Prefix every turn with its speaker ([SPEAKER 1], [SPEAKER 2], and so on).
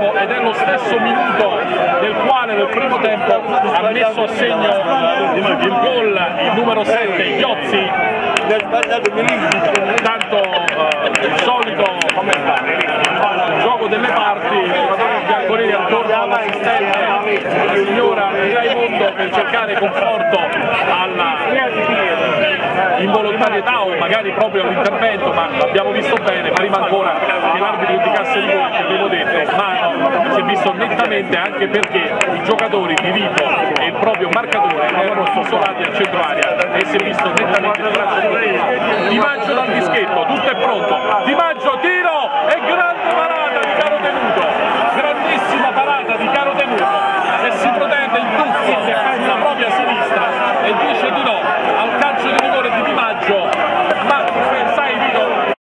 [SPEAKER 1] 20° ed è lo stesso minuto del quale nel primo tempo ha messo a segno il gol il numero 7 Iozzi. Tanto il solito gioco delle parti, i bianconeri attorno all'assistente la signora Raimondo per cercare conforto alla involontarietà o magari proprio all'intervento, ma l'abbiamo visto bene, prima ancora che l'arbitro indicasse rigore, che avevo detto, ma si è visto nettamente anche perché i giocatori di Vito e il proprio marcatore erano isolati al centro area e si è visto nettamente il braccio Di Maggio dal dischetto, tutto è pronto, Di Maggio tira!